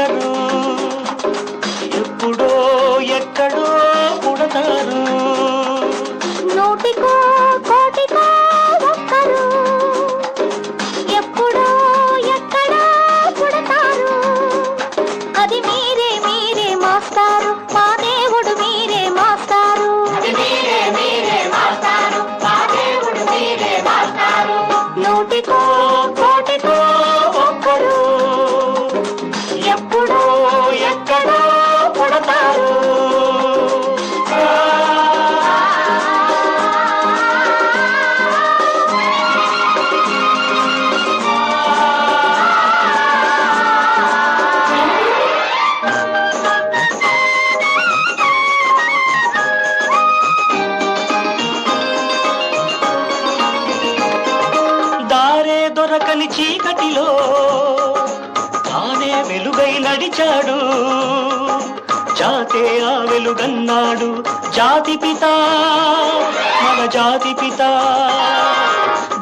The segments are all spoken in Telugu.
ఒక్కరు ఎప్పుడో ఎక్కడో పుడతారు. నూటికో కోటికో ఒక్కరు ఎప్పుడో ఎక్కడో పుడతారు. అది మీరే మీరే మాస్టారు, మా దేవుడు మీరే మాస్టారు. నూటికో కోటికో ఒక్కరు ఎప్పుడో ఎక్కడో పుడతారు. దారే దొరకని చీకటిలో తానే వెలుగై నడిచాడు. జాతే ఆ వెలుగన్నాడు. జాతి పిత మన జాతి పిత.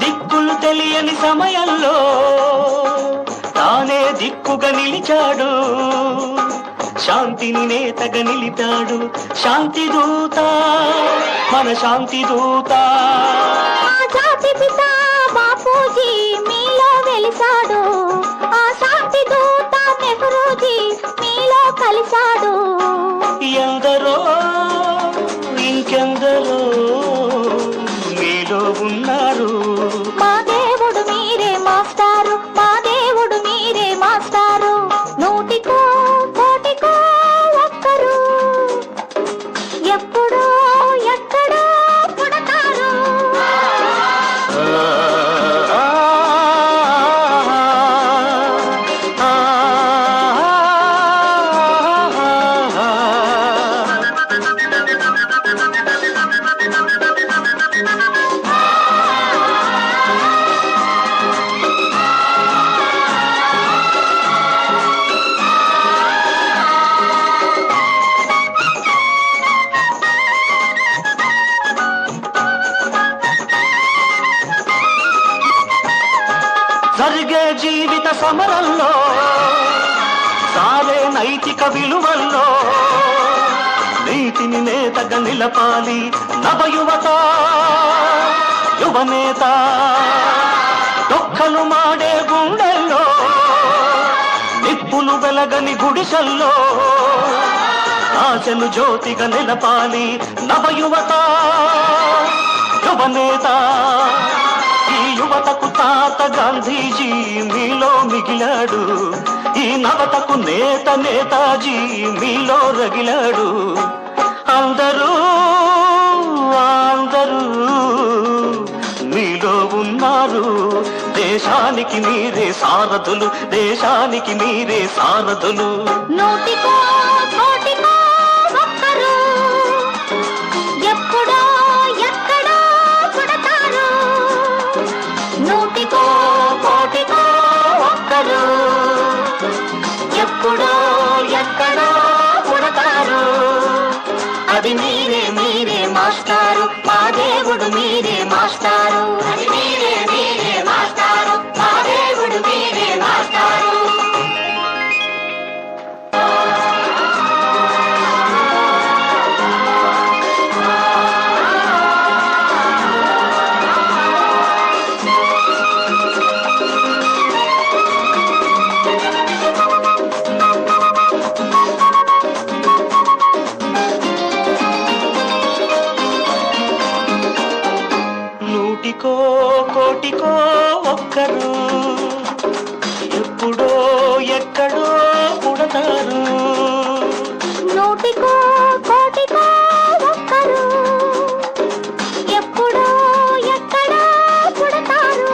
దిక్కులు తెలియని సమయంలో తానే దిక్కుగా నిలిచాడు. శాంతిని నేతగా నిలిపాడు. శాంతి దూత మన శాంతి దూత. జాతి పిత బాపూజీ మీలో వెలిసాడు. ఆ శాంతి దూత నెహ్రూజీ మీలో కలిశాడు. ఎందరో ఇంకెందరో మీలో ఉన్నారు. మా దేవుడు మీరే మాస్టారు, మా దేవుడు మీరే మాస్టారు. నూటికో కోటికో ఒక్కరు ఎప్పుడో ఎక్కడో పుడతారు. జరిగే జీవిత సమరంలో సాగే నైతిక విలువల్లో నీతిని నేతగా నిలపాలి నవయువత యువనేత. డొక్కలు మాడే గుండెల్లో నిప్పులు వెలగని గుడిసెల్లో ఆశను జ్యోతిగా నిలపాలి నవయువత యువనేత. ఈ యువతకు తాత గాంధీజీ మీలో మిగిలాడు. ఈ నవతకు నేత నేతాజీ మీలో రగిలాడు. అందరూ అందరూ మీలో ఉన్నారు. దేశానికి మీరే సారథులు, దేశానికి మీరే సారథులు. నూటికో కోటికో ఒక్కరు ఎప్పుడో ఎక్కడో పుడతారు. నూటికో కోటికో ఒక్కరు ఎప్పుడో ఎక్కడో పుడతారు. అది మీరే మీరే మాస్టారు, మా దేవుడు మీరే మాస్టారు. అది మీరే మీరే మాస్టారు, మా దేవుడు మీరే మాస్టారు. నూటికో కోటికో ఒక్కరు ఎప్పుడో ఎక్కడో పుడతారు. నూటికో కోటికో ఒక్కరు ఎప్పుడో ఎక్కడో పుడతారు.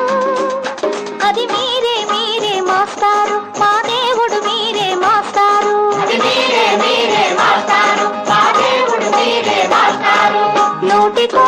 అది మీరే మీరే మాస్టారు, మా దేవుడు మీరే మాస్టారు. మీరే మీరే మాస్టారు, మా దేవుడు మీరే మాస్టారు. నూటికో